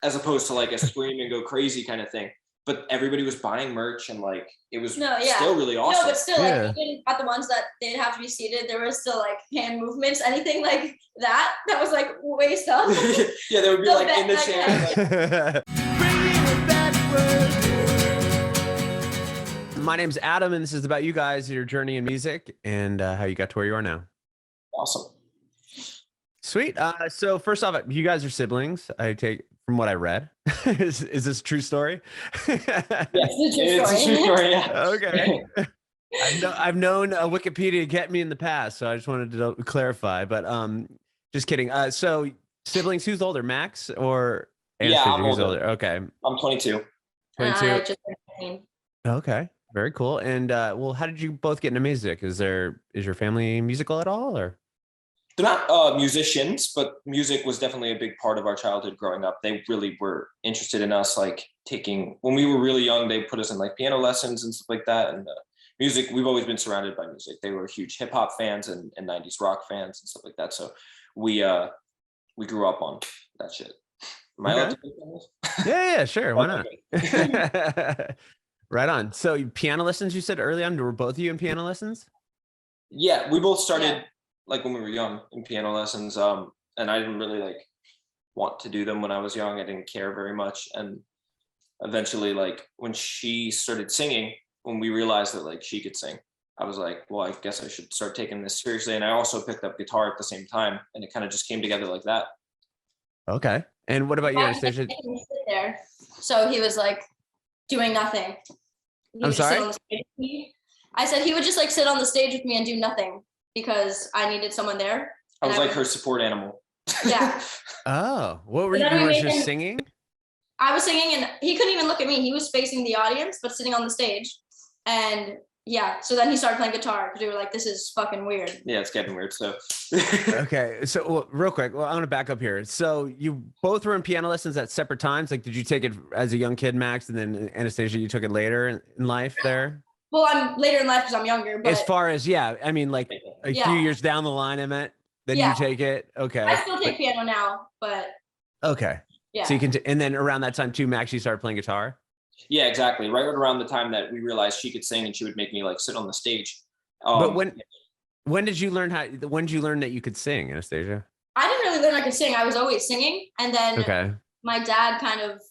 as opposed to like a scream and go crazy kind of thing. But everybody was buying merch and like it was still really awesome. No, but still, like even at the ones that they'd have to be seated, there was still like hand movements, anything like that was like way stuff. Yeah, they would be like in the chair. Like... My name's Adam, and this is about you guys, your journey in music, and how you got to where you are now. Awesome. Sweet. So first off, you guys are siblings. I take from what I read. Is this a true story? Yes, it's a true story. Yeah. Okay. I've known Wikipedia get me in the past, so I just wanted to clarify. But just kidding. So siblings, who's older, Max or Anastasia? I'm who's older. Okay. I'm 22. 22. Just 19. Okay. Very cool. And well, how did you both get into music? Is your family musical at all, or? They're not musicians, but music was definitely a big part of our childhood growing up. They really were interested in us, like when we were really young, they put us in like piano lessons and stuff like that. And music, we've always been surrounded by music. They were huge hip hop fans and 90s rock fans and stuff like that. So we grew up on that shit. Am I allowed to do this? Yeah, sure. Why not? Right on. So piano lessons, you said early on, were both of you in piano lessons? Yeah, we both started like when we were young in piano lessons. And I didn't really like want to do them when I was young. I didn't care very much. And eventually, like when she started singing, when we realized that like she could sing, I was like, well, I guess I should start taking this seriously. And I also picked up guitar at the same time, and it kind of just came together like that. Okay. And what about you, Anastasia? There. So he was like doing nothing. I'm sorry? I said he would just like sit on the stage with me and do nothing because I needed someone there. I was like her support animal. Yeah. Oh, what were you doing? Just singing? I was singing and he couldn't even look at me. He was facing the audience, but sitting on the stage. And yeah, so then he started playing guitar because we were like, this is fucking weird. Yeah, it's getting weird. So okay. So real quick, I want to back up here. So you both were in piano lessons at separate times. Like, did you take it as a young kid, Max, and then Anastasia, you took it later in life there? Well, I'm later in life because I'm younger. But as far as, I mean, like a few years down the line, I meant, then you take it. Okay. I still take piano now, but. Okay. Yeah. So you can, and then around that time too, Max, you started playing guitar? Yeah, exactly. Right around the time that we realized she could sing and she would make me like sit on the stage. But when did you learn that you could sing, Anastasia? I didn't really learn I could sing. I was always singing. And then my dad kind of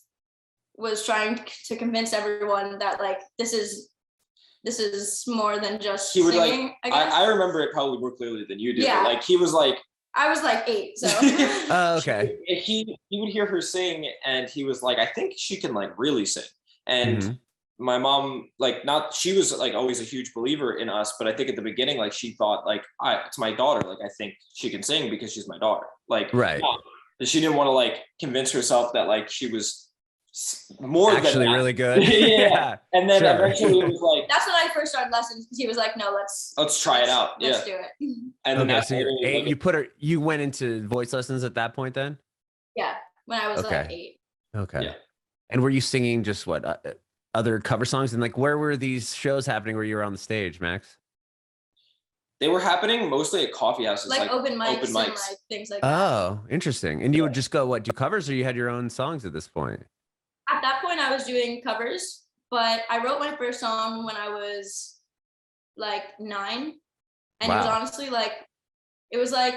was trying to convince everyone that like, this is more than just singing. Like, I remember it probably more clearly than you do. Yeah. Like he was like, I was like 8, so. Okay. He would hear her sing and he was like, I think she can like really sing. And my mom, like she was like always a huge believer in us, but I think at the beginning, like she thought like, it's my daughter. Like, I think she can sing because she's my daughter. Like, right. She didn't want to like convince herself that like she was more actually than really good. Yeah. And then eventually it was like, that's when I first started lessons because he was like, no, let's try it out. Let's do it. And then so you went into voice lessons at that point then? Yeah. When I was like 8. Okay. Yeah. And were you singing just other cover songs? And like, where were these shows happening where you were on the stage, Max? They were happening mostly at coffee houses, like open mics and like things like that. Oh, interesting. And you would just go, do covers, or you had your own songs at this point? At that point, I was doing covers, but I wrote my first song when I was like 9. And it was honestly like, it was like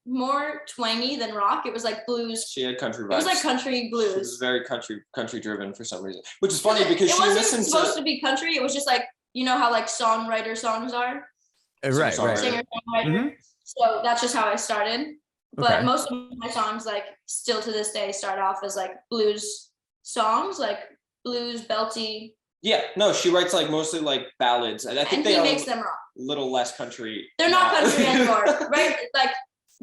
more twangy than rock. It was like blues. She had country vibes. It was like country blues. She was very country driven for some reason, which is funny because she wasn't supposed to be country. It was just like, you know how like songwriter songs are? Right. Singer, songwriter. So that's just how I started. But most of my songs, like still to this day, start off as like blues songs, like blues, belty. Yeah, no, she writes like mostly like ballads. I think they makes them rock. A little less country. They're not country anymore, right? Like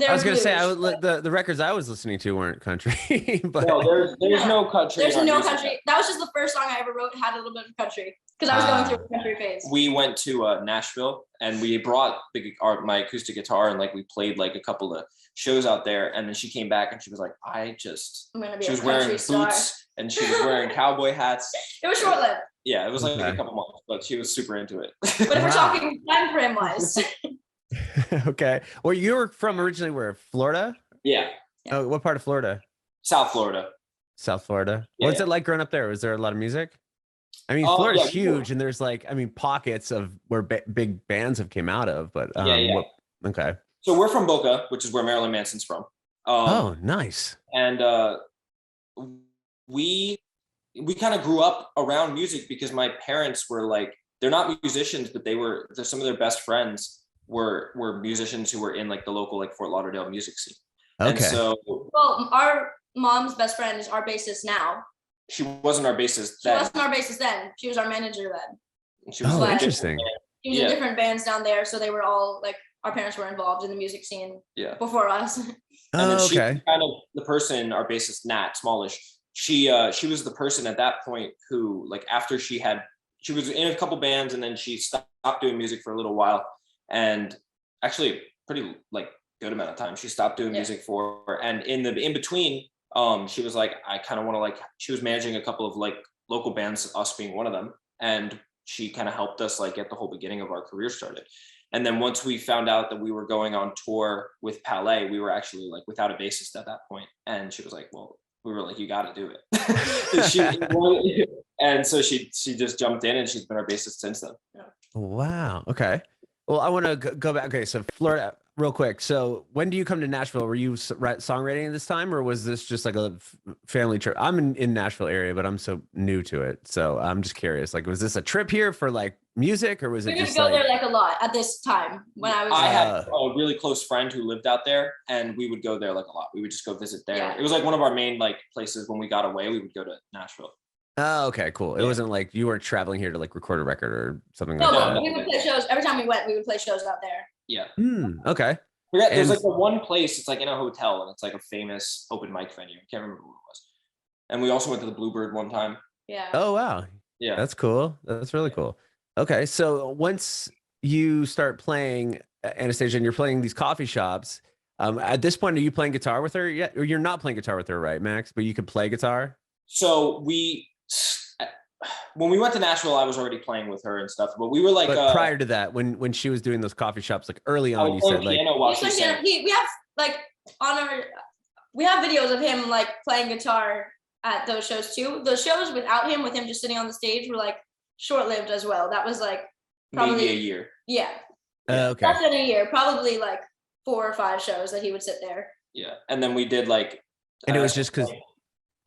I was gonna say the records I was listening to weren't country. But no, there's no country. There's no country. That was just the first song I ever wrote. Had a little bit of country because I was going through a country phase. We went to Nashville and we brought my acoustic guitar and like we played like a couple of shows out there. And then she came back and she was like, she was wearing boots and she was wearing cowboy hats. It was short lived. Yeah, it was like a couple months, but she was super into it. But if we're talking time frame wise. Okay. Well, you were from originally where? Florida? Yeah. Oh, what part of Florida? South Florida. South Florida. Yeah, What's yeah. it like growing up there? Was there a lot of music? I mean, Oh, Florida's yeah, huge, and there's like, I mean, pockets of where big bands have came out of. But yeah, yeah. okay. So we're from Boca, which is where Marilyn Manson's from. Oh, nice. And we kind of grew up around music because my parents were like, they're not musicians, but some of their best friends were musicians who were in like the local like Fort Lauderdale music scene. Okay. And so, well, our mom's best friend is our bassist now. she wasn't our bassist She then. wasn't our bassist then. She was our manager then. She was Oh, interesting. She was in different bands down there, so they were all like, our parents were involved in the music scene before us. And then Oh, she okay. was kind of the person, our bassist Nat Smallish. She was the person at that point who, like, after she was in a couple bands and then she stopped doing music for a little while, and actually pretty like good amount of time she stopped doing music for. And in between, she was like, I kind of want to like. She was managing a couple of like local bands, us being one of them, and she kind of helped us like get the whole beginning of our career started. And then once we found out that we were going on tour with Palais, we were actually like without a bassist at that point. And she was like, well, we were like, you got to do it. And so she just jumped in, and she's been our bassist since then. Wow. Okay. Well, I want to go back. Okay. So Florida, real quick. So when do you come to Nashville? Were you songwriting this time, or was this just like a family trip? I'm in Nashville area, but I'm so new to it. So I'm just curious, like, was this a trip here for like music, or was it We would just go like... there like a lot at this time when I was. I had a really close friend who lived out there, and we would go there like a lot. We would just go visit there. Yeah. It was like one of our main like places when we got away. We would go to Nashville. Oh, okay, cool. It wasn't like you weren't traveling here to like record a record or something No, like but that. we would play shows every time we went. We would play shows out there. Yeah. Okay. There's like the one place, it's like in a hotel, and it's like a famous open mic venue. I can't remember what it was. And we also went to the Bluebird one time. Yeah. Oh, wow. Yeah. That's cool. That's really cool. Okay. So once you start playing Anastasia and you're playing these coffee shops, at this point, are you playing guitar with her yet? Or you're not playing guitar with her, right, Max? But you could play guitar? So when we went to Nashville, I was already playing with her and stuff, but we were like, but prior to that, when she was doing those coffee shops, like early on, you said like, we have like we have videos of him like playing guitar at those shows too. The shows without him, with him just sitting on the stage, were like short-lived as well. That was like probably maybe a year. Yeah. Okay. Less than a year, probably like 4 or 5 shows that he would sit there. Yeah. And then we did like, and it was just because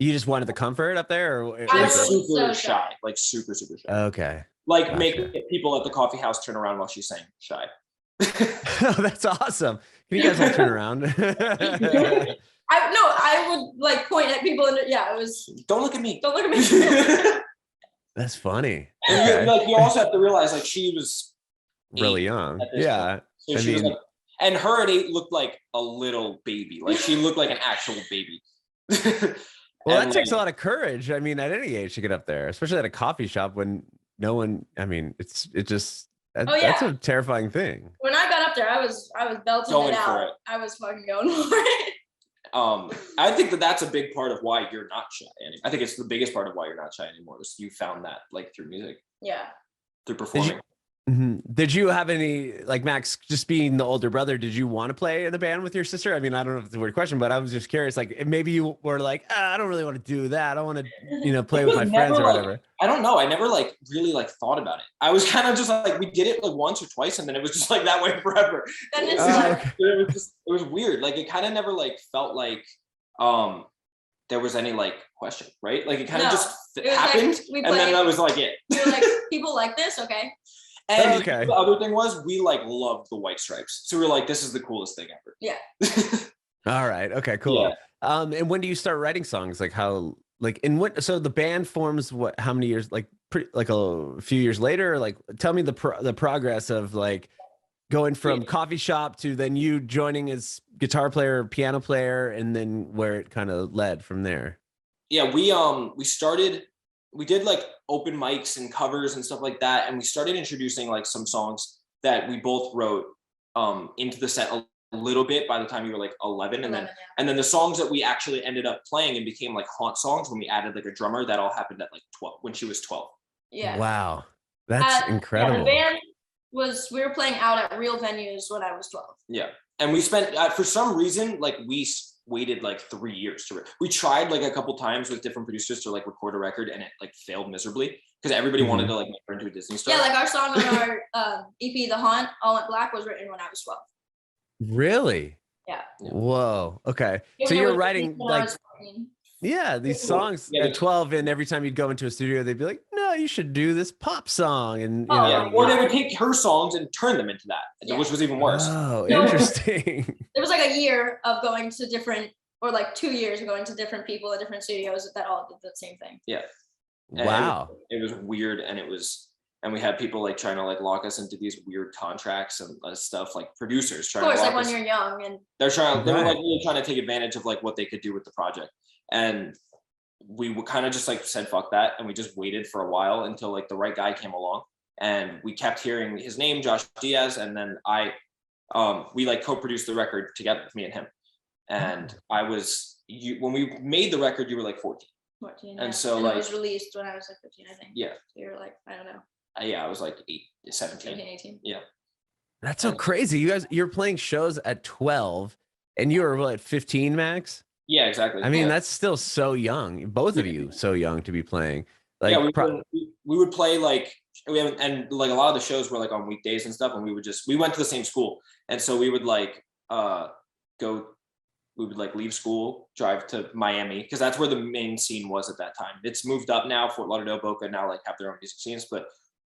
you just wanted the comfort up there, or I like was super so shy, like super shy. Okay. Like Gotcha. make people at the coffee house turn around while she's saying shy. Oh, that's awesome. Can you guys all turn around? I would like point at people and it was Don't look at me. Don't look at me. That's funny. And like you also have to realize like she was really young. Yeah. So she was like, and her at 8 looked like a little baby. Like she looked like an actual baby. Well, that takes a lot of courage. I mean, at any age to get up there, especially at a coffee shop when no one. I mean, that's a terrifying thing. When I got up there, I was belting Going it out. for it. I was fucking going for it. I think that's a big part of why you're not shy. I think it's the biggest part of why you're not shy anymore. Is you found that like through music. Yeah. Through performing. Did you have any, like Max, just being the older brother, did you want to play in the band with your sister? I mean, I don't know if it's a weird question, but I was just curious. Like maybe you were like, I don't really want to do that. I want to, play with my friends or whatever. I don't know. I never like really like thought about it. I was kind of just like, we did it like once or twice, and then it was just like that way forever. Then it's It was weird. Like it kind of never like felt like there was any like question, right? Like it kind of just happened, like, and then that was like it. We were like, people like this, okay. And the other thing was we like loved the White Stripes. So we were like, this is the coolest thing ever. Yeah. All right. Okay, cool. Yeah. And when do you start writing songs? Like how, like in what, so the band forms how many years, like a few years later? Like tell me the progress of like going from coffee shop to then you joining as guitar player, piano player, and then where it kind of led from there. Yeah, we did like open mics and covers and stuff like that. And we started introducing like some songs that we both wrote into the set a little bit by the time you were like 11. And then the songs that we actually ended up playing and became like haunt songs when we added like a drummer, that all happened at like 12, when she was 12. Yeah. Wow. That's incredible. Yeah, the band we were playing out at real venues when I was 12. Yeah. And we spent, for some reason, like we waited like 3 years we tried like a couple times with different producers to like record a record, and it like failed miserably because everybody wanted to like make her into a Disney star. Yeah, like our song on our EP, The Haunt, All Went Black, was written when I was 12. Really? Yeah. Whoa. Okay. So you're writing like, yeah, these songs at 12, and every time you'd go into a studio, they'd be like, no, you should do this pop song. And, you know, or they would take her songs and turn them into that, which was even worse. Oh, interesting. It was like a year of going to different, or like 2 years of going to different people at different studios that all did the same thing. Yeah. Wow. It was weird, and we had people like trying to like lock us into these weird contracts and stuff, like producers trying to lock like us. when you're young, and they were like really trying to take advantage of like what they could do with the project. And we kind of just like said fuck that, and we just waited for a while until like the right guy came along, and we kept hearing his name, Josh Diaz, and then we like co-produced the record together, me and him. And when we made the record, you were like 14. 14, and so like, it was released when I was like 15, I think. Yeah. So you're like, I don't know. Yeah, I was like 17. 18. Yeah. That's so crazy. You're playing shows at 12, and you were what, 15, Max? Yeah, exactly. I mean, that's still so young. Both of you so young to be playing. Like, we would play like and like a lot of the shows were like on weekdays and stuff, and we went to the same school, and so we would like we would like leave school, drive to Miami, because that's where the main scene was at that time. It's moved up now. Fort Lauderdale, Boca now like have their own music scenes, but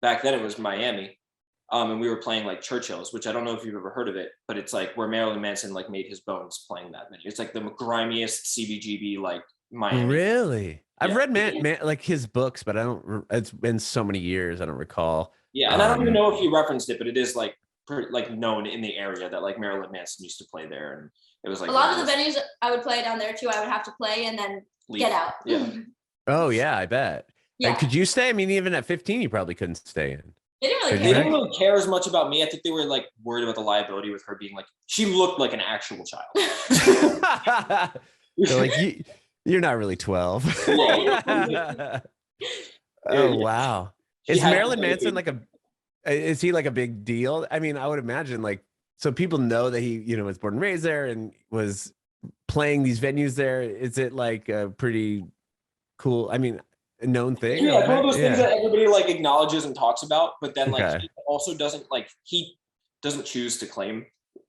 back then it was Miami. And we were playing like Churchill's, which I don't know if you've ever heard of it, but it's like where Marilyn Manson like made his bones playing that venue. It's like the grimiest CBGB like Miami. Really? I've read like his books, but I don't. It's been so many years, I don't recall. Yeah, and I don't even know if you referenced it, but it is like known in the area that like Marilyn Manson used to play there, and it was like a lot of the venues I would play down there too. I would have to play and then get out. Yeah. Oh yeah, I bet. Yeah. Like, could you stay? I mean, even at 15, you probably couldn't stay in. They didn't really care. They didn't really care as much about me. I think they were like worried about the liability with her being like, she looked like an actual child. They're like, you're not really 12. Oh, wow. Is Marilyn Manson like is he like a big deal? I mean, I would imagine like, so people know that he, you know, was born and raised there and was playing these venues there. Is it like a pretty cool, I mean, a known thing? Yeah, it's one of those things that everybody like acknowledges and talks about, but then like he also doesn't choose to claim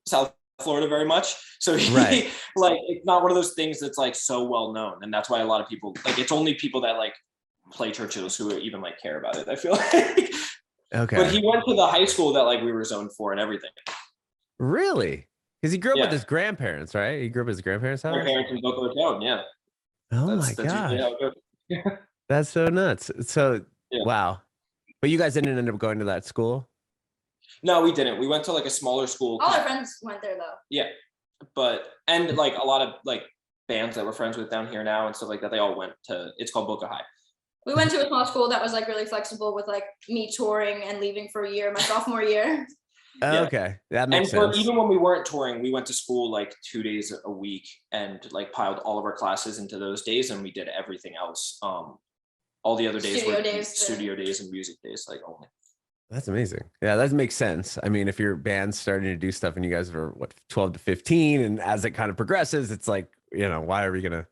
South Florida very much. So he like, it's not one of those things that's like so well known. And that's why a lot of people like, it's only people that like play Churchill's who even like care about it, I feel like. Okay. But he went to the high school that like we were zoned for and everything. Really? Because he grew up with his grandparents, right? He grew up at his grandparents' house? Grandparents in Boca Raton, yeah. Oh my God. That's so nuts. So, wow. But you guys didn't end up going to that school? No, we didn't. We went to like a smaller school. All our friends went there though. Yeah. And like a lot of like bands that we're friends with down here now and stuff like that, they all went to, it's called Boca High. We went to a small school that was like really flexible with like me touring and leaving for a year, my sophomore year. Okay, that makes sense. Even when we weren't touring, we went to school like 2 days a week and like piled all of our classes into those days, and we did everything else. All the other days were studio days and music days, like only. That's amazing. Yeah, that makes sense. I mean, if your band's starting to do stuff and you guys are what 12 to 15, and as it kind of progresses, it's like, you know, why are we gonna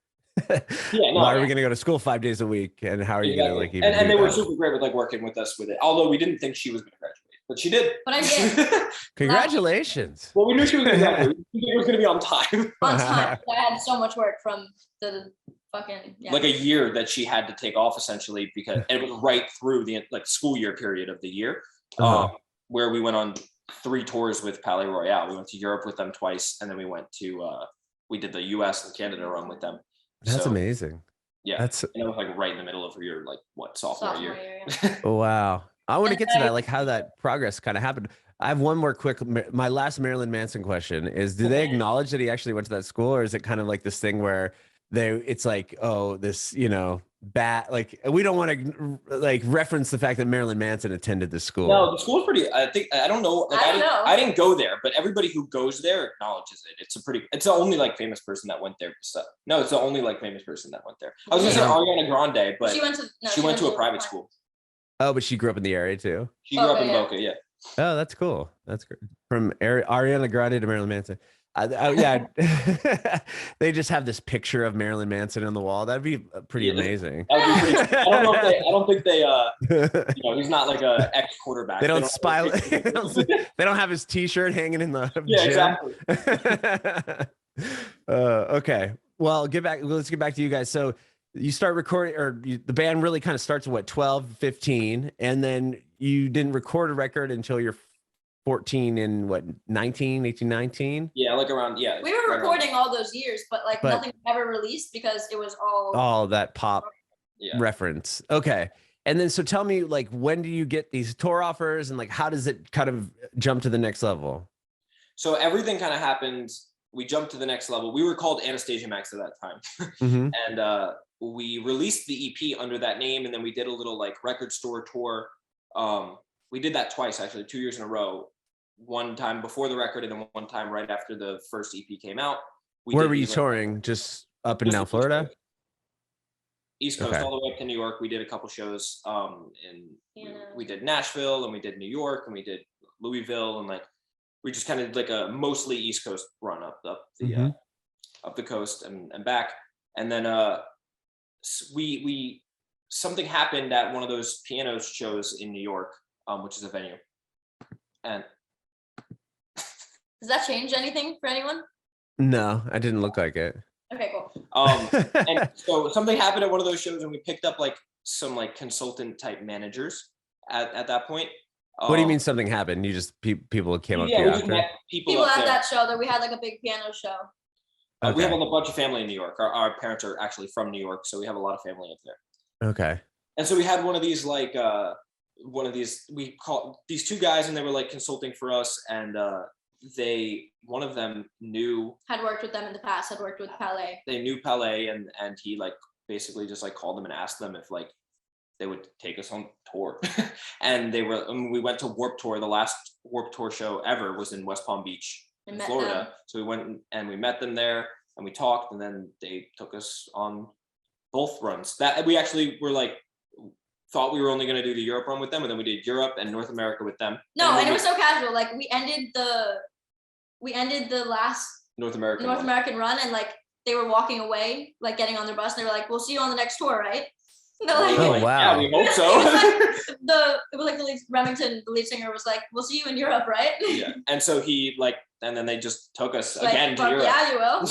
why are we gonna go to school 5 days a week, and how are you gonna like even? And they were super great with like working with us with it. Although we didn't think she was gonna graduate. But she did. But I did. Congratulations. Well, we knew she was going to graduate. We knew it was going to be on time. On time. I had so much work from the fucking like a year that she had to take off essentially, because it was right through the like school year period of the year, where we went on 3 tours with Palais Royale. We went to Europe with them twice, and then we went to we did the US and Canada run with them. That's amazing. Yeah, and it was like right in the middle of your like sophomore year. Wow. I want to get to that, like how that progress kind of happened. I have one more quick, my last Marilyn Manson question is, do they acknowledge that he actually went to that school, or is it kind of like this thing where it's like, oh, this, you know, like we don't want to like reference the fact that Marilyn Manson attended the school? No, the school's pretty, I don't know. Like, I didn't go there, but everybody who goes there acknowledges it. It's the only like famous person that went there. No, it's the only like famous person that went there. I was going to say Ariana Grande, but she went to a private school. Oh, but she grew up in the area too. She grew up in Boca, yeah. Oh, that's cool. That's great. From Ariana Grande to Marilyn Manson. Yeah, they just have this picture of Marilyn Manson on the wall. That'd be pretty amazing. That'd be pretty, I don't know if they, I don't think they, he's not like a ex quarterback. They don't spy. They don't have his T-shirt hanging in the gym. Exactly. Okay. Well, let's get back to you guys. So you start recording, or the band really kind of starts at what, 12, 15, and then you didn't record a record until you're 14 and what, 19, 18, 19? Yeah, like around, yeah. We were recording all those years, but nothing ever released because it was all that pop reference. Okay. And then, so tell me, like, when do you get these tour offers, and like, how does it kind of jump to the next level? So everything kind of happened. We jumped to the next level. We were called Anastasia Max at that time. And we released the EP under that name. And then we did a little like record store tour. We did that twice, actually, 2 years in a row. One time before the record, and then one time right after the first EP came out. Where were you touring? Just up and down Florida? East Coast, all the way up to New York. We did a couple shows. We did Nashville, and we did New York, and we did Louisville, and like we just kind of like a mostly East Coast run up the coast and back. And then we something happened at one of those piano shows in New York, which is a venue. And does that change anything for anyone? No, I didn't look like it. Okay, cool. And so something happened at one of those shows, and we picked up like some like consultant type managers at that point. What do you mean something happened? You just people came up to you after? People at that show that we had like a big piano show. Okay. We have a bunch of family in New York. Our parents are actually from New York, so we have a lot of family up there. Okay. And so we had one of these we called these two guys, and they were like consulting for us, and one of them had worked with them in the past, had worked with Palais. They knew Palais, and he like basically just like called them and asked them if like they would take us on tour. And we went to Warped Tour. The last Warped Tour show ever was in West Palm Beach, in Florida. So we went and we met them there, and we talked, and then they took us on both runs. That we actually were like, thought we were only going to do the Europe run with them, and then we did Europe and North America with them. No, and it was so casual. Like we ended the last North American run, and like they were walking away, like getting on their bus, and they were like, "We'll see you on the next tour, right?" Like, oh wow! Yeah, we hope so. It was like the Remington, the lead singer, was like, "We'll see you in Europe, right?" Yeah, and so he and then they just took us again to Europe. Yeah, you will.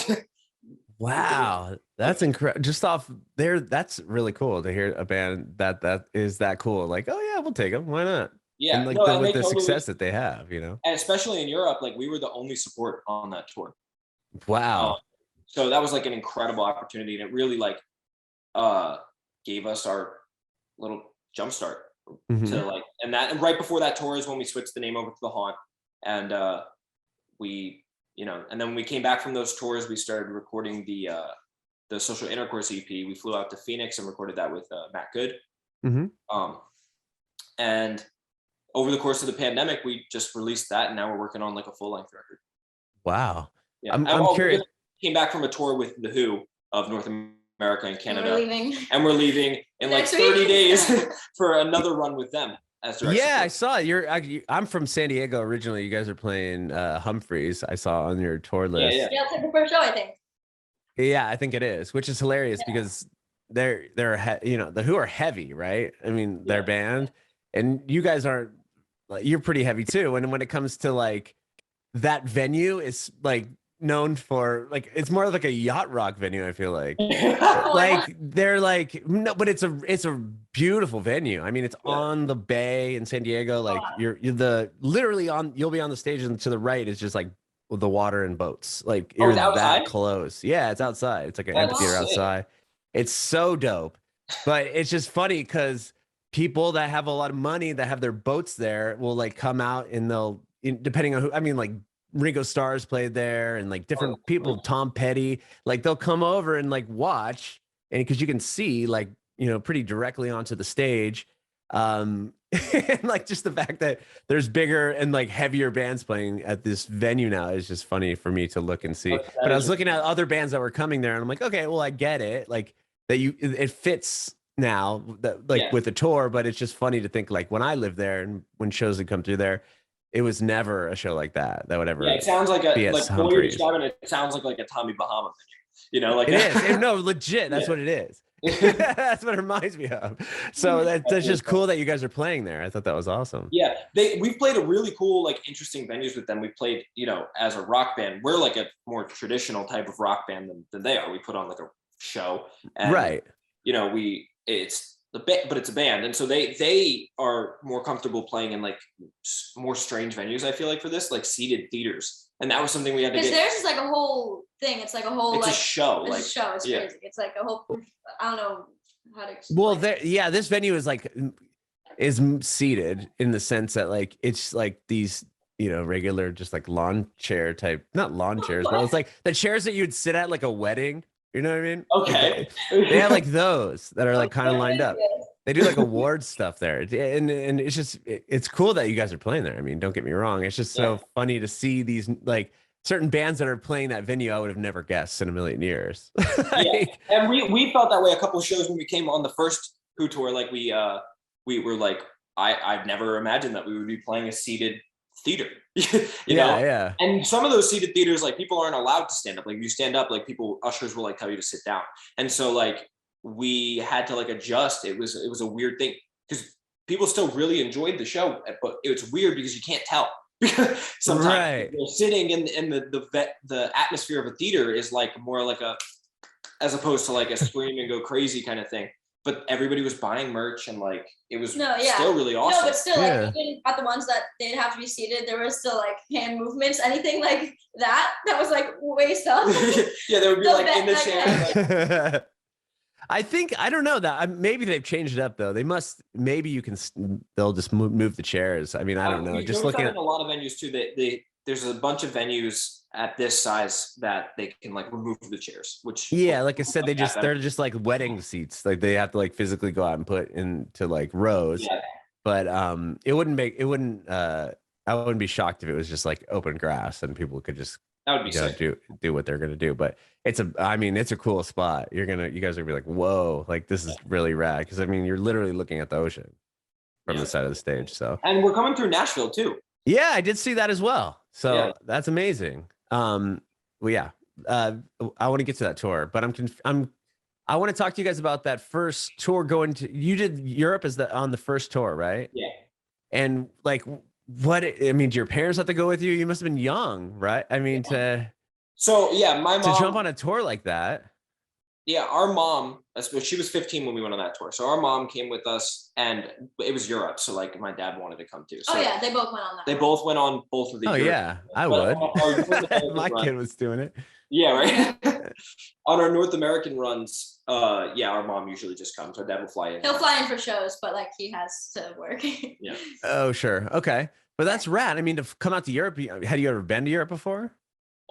Wow, that's incredible. Just off there, that's really cool to hear a band that is that cool. Like, oh yeah, we'll take them. Why not? Yeah, and like with the success that they have, you know. And especially in Europe, like we were the only support on that tour. Wow. So that was like an incredible opportunity, and it really like gave us our little jump start to like, and right before that tour is when we switched the name over to the Haunt, and and then when we came back from those tours, we started recording the Social Intercourse EP. We flew out to Phoenix and recorded that with Matt Good. And over the course of the pandemic, we just released that, and now we're working on like a full length record. Wow. Yeah. I'm curious. We came back from a tour with the Who of North America and Canada, and we're leaving in like 30 days for another run with them. Yeah, I saw I'm from San Diego originally. You guys are playing Humphreys. I saw on your tour list. Yeah, it's like the first show, I think. Yeah, I think it is, which is hilarious because the Who are heavy, right? I mean, their band, and you guys aren't. You're pretty heavy too. And when it comes to like that venue, is like known for like it's more like a yacht rock venue. I feel like like they're like no, but it's a beautiful venue. I mean, it's on the bay in San Diego. Like you'll be on the stage, and to the right is just like the water and boats. Like you're that close. Yeah, it's outside. It's like an amphitheater outside. It's so dope. But it's just funny because people that have a lot of money that have their boats there will like come out, and depending on who, I mean, like Ringo Starr's played there, and like different people, Tom Petty, like they'll come over and like watch, and because you can see like, pretty directly onto the stage. And like just the fact that there's bigger and like heavier bands playing at this venue now is just funny for me to look and see. But I was looking at other bands that were coming there, and I'm like, okay, well, I get it. Like it fits now that with the tour, but it's just funny to think like when I lived there and when shows would come through there, it was never a show like that would ever Yeah, it sounds like be at like the way you're Humphreys. describing it, it sounds like a Tommy Bahama venue, like It is. No, legit. That's Yeah. what it is. That's what it reminds me of. So that's just cool that you guys are playing there. I thought that was awesome. Yeah, we've played a really cool, like interesting venues with them. We played, as a rock band. We're like a more traditional type of rock band than they are. We put on like a show, and Right. But it's a band, and so they are more comfortable playing in like more strange venues. I feel like for this, like seated theaters, and that was something we had to Because get. theirs is like a whole thing. It's like a whole It's like a show. It's like a show. It's yeah. crazy. It's like a whole. I don't know how to explain. Well, this venue is seated in the sense that like it's like these regular just like lawn chair type, not lawn chairs, but it's like the chairs that you'd sit at like a wedding. You know what I mean? Okay. Like they have like those that are like kind of lined up. They do like award stuff there, and it's just it's cool that you guys are playing there. I mean, don't get me wrong. It's just so funny to see these like certain bands that are playing that venue. I would have never guessed in a million years. Yeah, and we felt that way a couple of shows when we came on the first Who tour. Like we were like, I'd never imagined that we would be playing a seated theater. you know? Yeah. And some of those seated theaters, like people aren't allowed to stand up. Like if you stand up, like ushers will like tell you to sit down. And so like we had to like adjust. It was a weird thing because people still really enjoyed the show, but it's weird because you can't tell. Sometimes you're sitting in the atmosphere of a theater is like more like as opposed to like a scream and go crazy kind of thing. But everybody was buying merch and like it was still really awesome. No, but still, like even at the ones that they'd have to be seated, there was still like hand movements, anything like that was like way stuff. Yeah, they would be like in the chair. Like... I don't know that maybe they've changed it up though. They'll just move the chairs. I mean, I don't know. Just looking at a lot of venues too. There's a bunch of venues at this size that they can like remove the chairs, which like I said, they're just like wedding seats. Like they have to like physically go out and put into like rows. Yeah. But I wouldn't be shocked if it was just like open grass and people could just do what they're gonna do. But it's a cool spot. You guys are gonna be like, whoa, like this is really rad. Cause I mean you're literally looking at the ocean from the side of the stage. So and we're coming through Nashville too. Yeah, I did see that as well. So that's amazing. I want to get to that tour, but I want to talk to you guys about that first tour you did Europe on the first tour, right? Yeah. And like, do your parents have to go with you? You must've been young, right? I mean, my mom to jump on a tour like that. Yeah, our mom, she was 15 when we went on that tour. So our mom came with us and it was Europe. So like my dad wanted to come too. So they both went on that. They both went on both of the Europe. I would. My kid was doing it. Yeah, right. On our North American runs, our mom usually just comes. Our dad will fly in. He'll fly in for shows, but like he has to work. Yeah. Oh, sure. Okay. But that's rad. I mean, to come out to Europe, had you ever been to Europe before?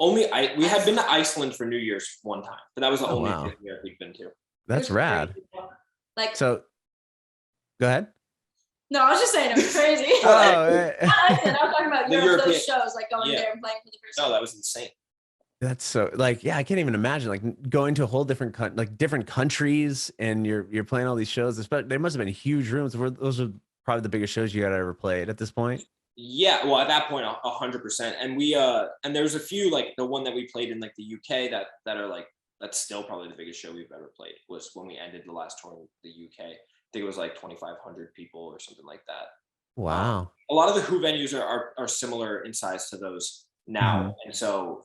We had been to Iceland for New Year's one time, but that was the only thing we've been to. That's rad. Like, so go ahead. No, I was just saying it was crazy. I was talking about Europe, those shows, like going there and playing for the first time. No, that was insane. That's so like, I can't even imagine like going to a whole different different countries and you're playing all these shows. They must have been huge rooms. Those are probably the biggest shows you had ever played at this point. Yeah, well, at that point, 100%. And we and there's a few like the one that we played in like the UK that are like that's still probably the biggest show we've ever played was when we ended the last tour in the UK. I think it was like 2,500 people or something like that. Wow. A lot of the Who venues are similar in size to those now, and so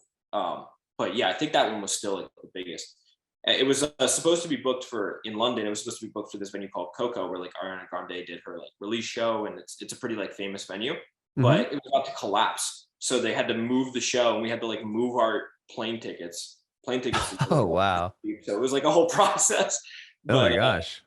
but yeah, I think that one was still like the biggest. It was supposed to be booked in London. It was supposed to be booked for this venue called Kuhoo, where like Ariana Grande did her like release show, and it's a pretty like famous venue. But it was about to collapse, so they had to move the show, and we had to like move our plane tickets. Oh wow! So it was like a whole process. Oh my gosh!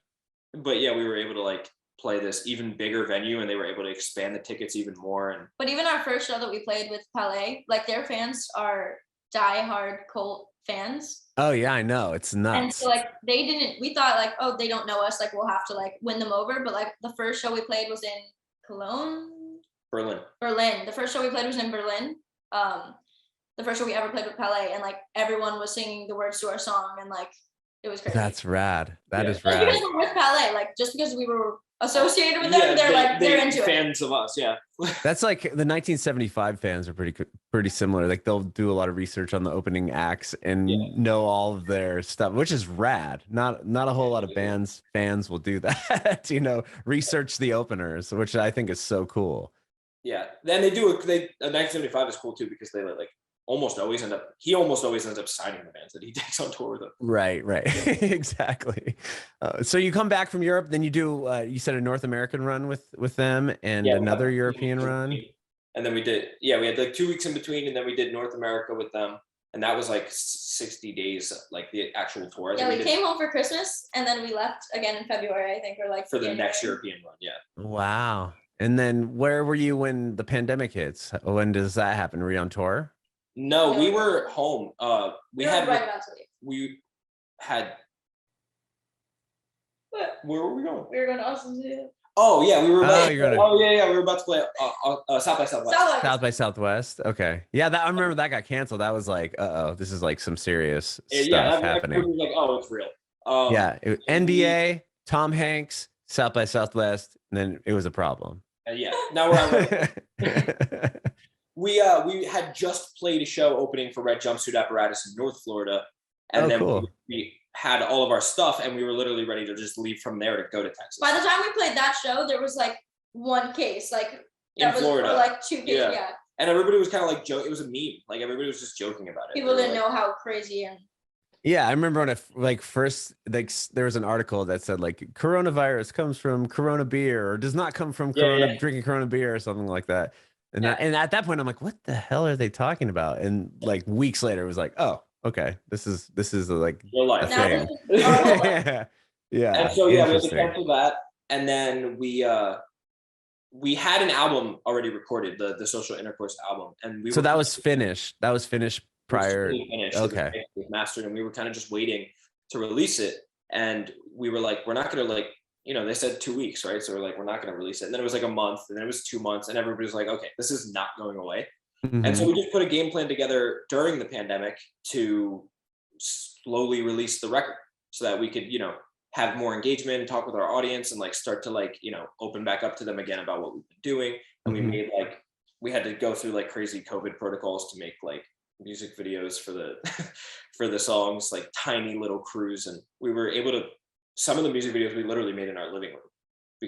But yeah, we were able to like play this even bigger venue, and they were able to expand the tickets even more. But even our first show that we played with Palais, like their fans are diehard cult fans. Oh yeah, I know, it's nuts. And so like we thought like, oh, they don't know us, like we'll have to like win them over. But like the first show we played was in Berlin. The first show we played was in Berlin. The first show we ever played with Palais, and like everyone was singing the words to our song, and like it was crazy. That's rad. That is rad. Because we're with Palais, like just because we were associated with them, they're into fans of us. Yeah. That's like the 1975 fans are pretty similar. Like they'll do a lot of research on the opening acts and know all of their stuff, which is rad. Not a whole lot of fans will do that. Research the openers, which I think is so cool. Yeah. Then they do 1975 is cool too because they like almost always ends up signing the bands that he takes on tour with them. Right. Exactly. So you come back from Europe, then you do you said a North American run with them and another European run. And then we had like 2 weeks in between, and then we did North America with them, and that was like 60 days, like the actual tour. We came home for Christmas, and then we left again in February, I think, or like for the next European run. Yeah. Wow. And then where were you when the pandemic hits? When does that happen? Were you on tour? No, we were home. We had right about to leave. We had. What? Where were we going? We were going to Austin too. Oh yeah, we were. We were about to play South by Southwest. South by Southwest. Okay, yeah, I remember that got canceled. That was like, this is like some serious stuff happening. Was like, oh, it's real. NBA, Tom Hanks, South by Southwest, and then it was a problem. Now we're on. We had just played a show opening for Red Jumpsuit Apparatus in North Florida, and then cool. we had all of our stuff, and we were literally ready to just leave from there to go to Texas. By the time we played that show, there was like one case, like in Florida, or like 2 cases, yeah. And everybody was kind of like it was a meme, like everybody was just joking about it. People didn't know how crazy and. Yeah, I remember when there was an article that said like coronavirus comes from Corona beer or does not come from drinking Corona beer or something like that. And at that point, I'm like, what the hell are they talking about? And like weeks later, it was like, oh, okay, this is like real life. A thing. Yeah. And so we had to cancel that, and then we had an album already recorded, the Social Intercourse album, and that was finished. That was finished prior. Okay. It was mastered, and we were kind of just waiting to release it, and we were like, we're not gonna like. They said 2 weeks, right? So we're like, we're not going to release it. And then it was like a month, and then it was 2 months, and everybody was like, okay, this is not going away. Mm-hmm. And so we just put a game plan together during the pandemic to slowly release the record so that we could, have more engagement and talk with our audience and like start to like, open back up to them again about what we've been doing. And we made we had to go through like crazy COVID protocols to make like music videos for the songs, like tiny little crews. And we were able to, some of the music videos we literally made in our living room.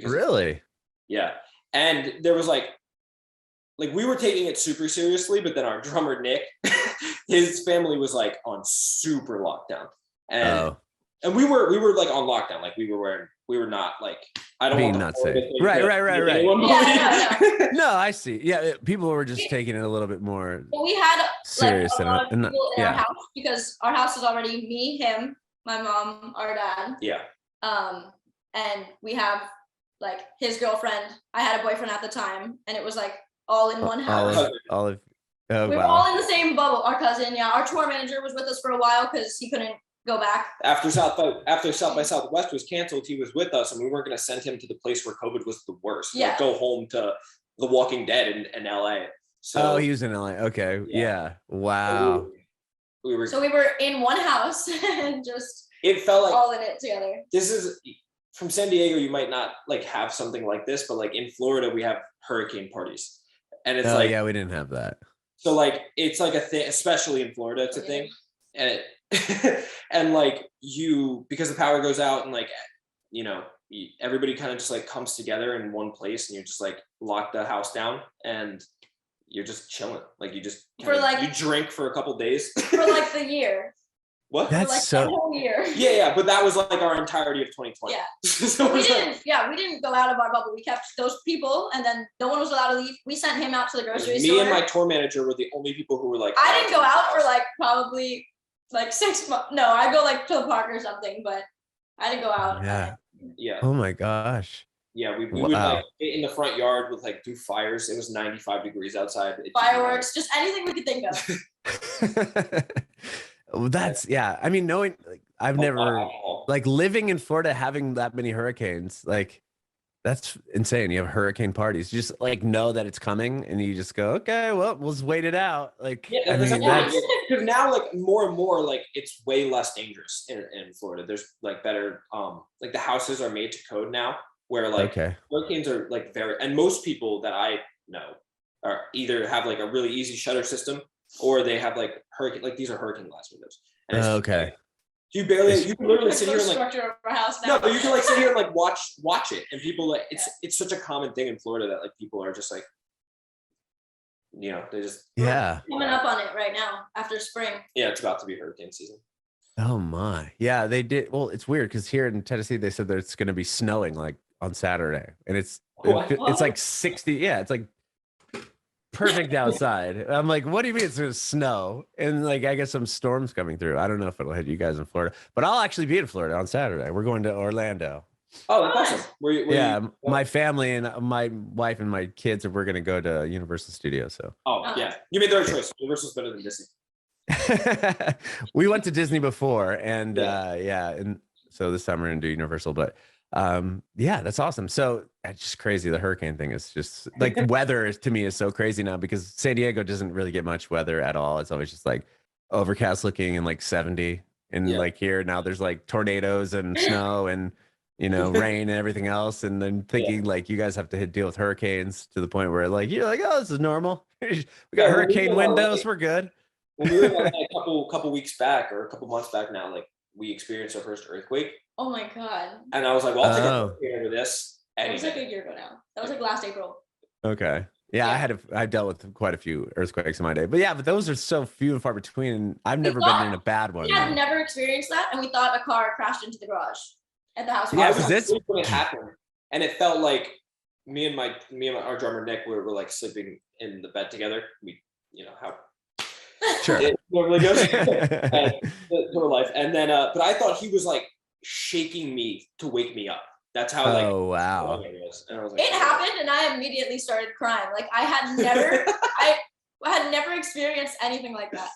Really? Yeah. And there was like we were taking it super seriously, but then our drummer, Nick, his family was like on super lockdown. And we were like on lockdown. Like we were not like, I don't being want not safe. Right. Yeah, no, I see. Yeah. People were just taking it a little bit more we had serious like, a lot of people in our house because our house is already me, him, my mom, our dad. Yeah. And we have like his girlfriend. I had a boyfriend at the time, and it was like all in one house. We were all in the same bubble. Our cousin, our tour manager was with us for a while because he couldn't go back. After South by Southwest was canceled, he was with us, and we weren't going to send him to the place where COVID was the worst. Yeah. Like, go home to The Walking Dead in LA. So he was in LA. Okay. Yeah. Wow. We were in one house and just. It felt like all in it together. This is from San Diego. You might not like have something like this, but like in Florida, we have hurricane parties, and it's we didn't have that. So like it's like a thing, especially in Florida, it's a thing, and and like because the power goes out and like everybody kind of just like comes together in one place, and you just like lock the house down and you're just chilling. Like you just you drink for a couple days for like the year. What? That's like so. The whole year. Yeah, but that was like our entirety of 2020. Yeah. So we didn't go out of our bubble. We kept those people, and then no one was allowed to leave. We sent him out to the grocery store. Me and my tour manager were the only people who were like. I didn't go out for like probably like 6 months. No, I go like to the park or something, but I didn't go out. Yeah. Yeah. Oh my gosh. Yeah, we would like in the front yard with like do fires. It was 95 degrees outside. Fireworks, just anything we could think of. Well, that's I mean, knowing like I've never like living in Florida, having that many hurricanes, like that's insane. You have hurricane parties. You just like know that it's coming, and you just go, okay, well, we'll just wait it out. Like, I mean, that's because now like more and more like it's way less dangerous in Florida. There's like better like the houses are made to code now, where like hurricanes are like and most people that I know are either have like a really easy shutter system or they have like hurricane, like these are hurricane glass windows. And okay. You can literally sit here and like structure of our house now. no, but you can like sit here and like watch it, and people like it's such a common thing in Florida that like people are just like, you know, they just coming up on it right now after spring. Yeah, it's about to be hurricane season. Oh my, yeah, they did. Well, it's weird because here in Tennessee they said that it's going to be snowing like on Saturday, and it's like 60. Yeah, it's like perfect outside. I'm like, what do you mean it's gonna snow? And like, I guess some storms coming through. I don't know if it'll hit you guys in Florida, but I'll actually be in Florida on Saturday. We're going to Orlando. Oh, that's awesome. My family and my wife and my kids we're gonna go to Universal Studios. So. Oh yeah, you made the right choice. Universal's better than Disney. We went to Disney before, and and so this time we're gonna do Universal, but. That's awesome. So it's just crazy. The hurricane thing is just like weather to me is so crazy now because San Diego doesn't really get much weather at all. It's always just like overcast looking and like 70, and like here now there's like tornadoes and snow and rain and everything else, and then thinking like you guys have to deal with hurricanes to the point where like you're like, oh, this is normal. We got hurricane windows, we're good. When we were like a couple weeks back or a couple months back now, like we experienced our first earthquake. Oh my God. And I was like, well, I'll take a hurricane over this. That was like a year ago now. That was like last April. Okay. Yeah, I've dealt with quite a few earthquakes in my day. But those are so few and far between. And I've never been in a bad one. We had never experienced that, and we thought a car crashed into the garage at the house. Yeah, because when it happened, and it felt like me and our drummer Nick were like sleeping in the bed together. We, how sure it normally goes to life. And then but I thought he was like shaking me to wake me up. That's how like wow. It was. And I was like, it happened and I immediately started crying. Like I had never I had never experienced anything like that.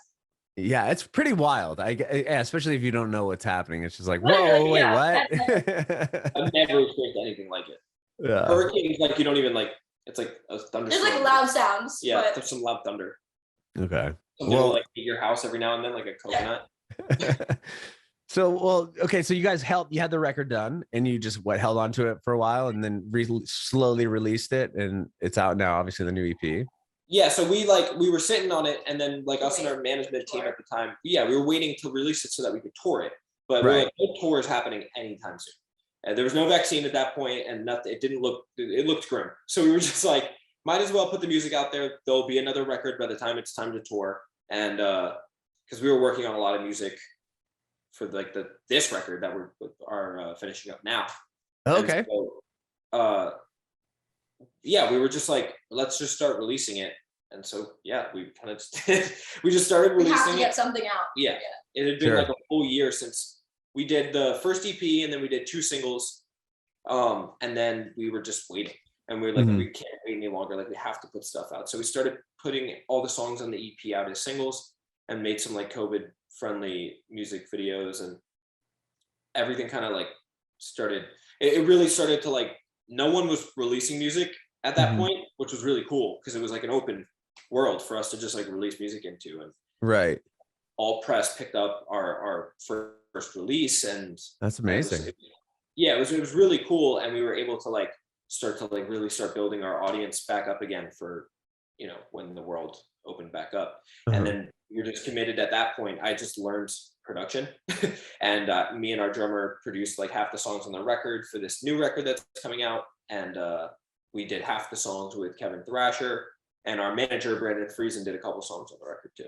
Yeah, it's pretty wild. Especially if you don't know what's happening. It's just like, whoa, wait, what? I've never experienced anything like it. Yeah. Hurricanes, like you don't even like. It's like a thunderstorm. There's like loud sounds. Yeah, there's some loud thunder. Okay. Something will like hit your house every now and then, like a coconut. So you guys you had the record done and you just held on to it for a while and then slowly released it, and it's out now, obviously the new EP. Yeah, so we were sitting on it, and then like us and our management team at the time, we were waiting to release it so that we could tour it. But we're like, no tour is happening anytime soon. And there was no vaccine at that point, and nothing. It looked grim. So we were just like, might as well put the music out there. There'll be another record by the time it's time to tour. And because we were working on a lot of music for like this record that are finishing up now. Okay. So, we were just like, let's just start releasing it. And so we kind of just started releasing it. We have to get something out. Yeah. It had been like a full year since we did the first EP, and then we did 2 singles. And then we were just waiting. And we were like, we can't wait any longer. Like, we have to put stuff out. So we started putting all the songs on the EP out as singles and made some like COVID-friendly music videos, and everything kind of like started. It really started to like, no one was releasing music at that point, which was really cool because it was like an open world for us to just like release music into. And All Press picked up our first release, and that's amazing. It was really cool, and we were able to like really start building our audience back up again for when the world opened back up. And then you're just committed at that point. I just learned production and me and our drummer produced like half the songs on the record for this new record that's coming out, and we did half the songs with Kevin Thrasher, and our manager Brandon Friesen did a couple songs on the record too.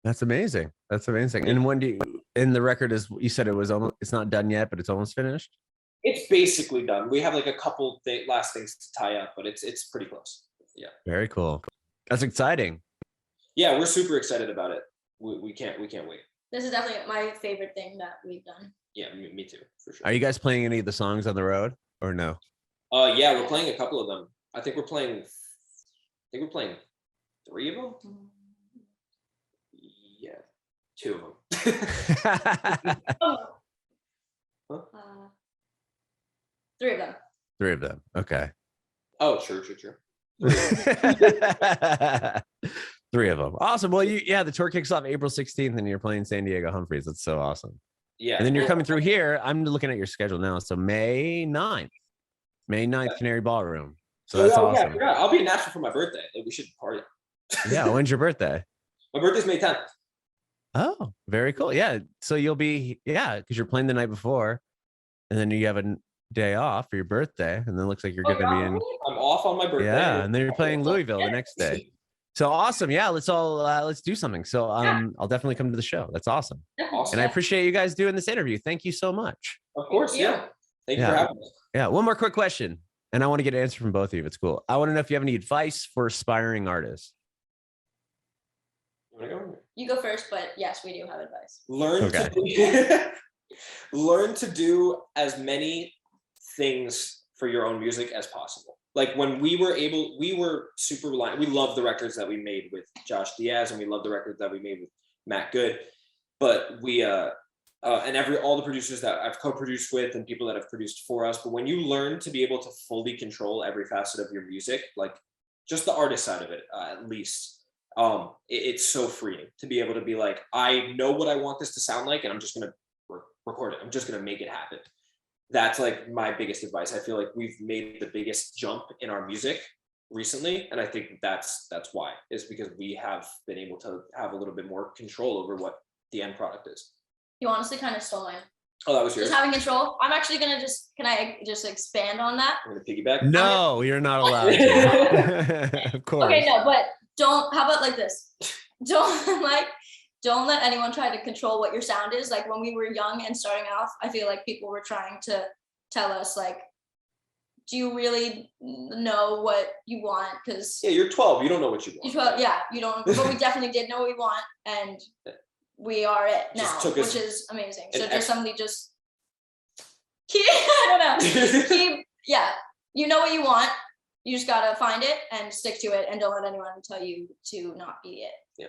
That's amazing. And when and the record is, you said it's not done yet, but it's almost finished? It's basically done. We have like a couple last things to tie up, but it's pretty close. Yeah. Very cool. That's exciting. Yeah, we're super excited about it. We can't wait. This is definitely my favorite thing that we've done. Yeah, me too, for sure. Are you guys playing any of the songs on the road or no? Yeah, we're playing a couple of them. I think we're playing 3 of them. Yeah, 2 of them. Huh? 3 of them. 3 of them. Okay. Oh, sure. 3 of them. Awesome. Well, the tour kicks off April 16th and you're playing San Diego Humphreys. That's so awesome. Yeah. And then you're coming through here. I'm looking at your schedule now. So May 9th. May 9th, Canary Ballroom. So that's yeah, awesome. Yeah, I'll be in Nashville for my birthday. We should party. Yeah, when's your birthday? My birthday's May 10th. Oh, very cool. Yeah, so you'll be because you're playing the night before, and then you have a day off for your birthday, and then it looks like you're going to be in. I'm off on my birthday. Yeah, and then you're playing Louisville the next day. So awesome. Yeah, let's do something. So I'll definitely come to the show. That's awesome. Awesome. And I appreciate you guys doing this interview. Thank you so much. Of course, yeah. Thank you for having me. Yeah, one more quick question. And I want to get an answer from both of you if it's cool. I want to know if you have any advice for aspiring artists. You go first, but yes, we do have advice. Learn to do as many things for your own music as possible. Like when we were super reliant. We love the records that we made with Josh Diaz, and we love the records that we made with Matt Good. But we and all the producers that I've co-produced with and people that have produced for us. But when you learn to be able to fully control every facet of your music, like just the artist side of it, at least, it's so freeing to be able to be like, I know what I want this to sound like, and I'm just going to record it. I'm just going to make it happen. That's like my biggest advice. I feel like we've made the biggest jump in our music recently. And I think that's why, is because we have been able to have a little bit more control over what the end product is. You honestly kind of stole mine. Oh, that was yours? Just having control. I'm actually going to can I just expand on that? I'm going to piggyback? No, you're not allowed to. Of course. Okay, no, but how about like this? Don't let anyone try to control what your sound is. Like when we were young and starting off, I feel like people were trying to tell us like, do you really know what you want? Because yeah, you're 12. You don't know what you want. You're 12, yeah, you don't. But we definitely did know what we want, and we are it now, which is amazing. So just somebody just keep, I don't know. Yeah, you know what you want. You just gotta find it and stick to it, and don't let anyone tell you to not be it. Yeah.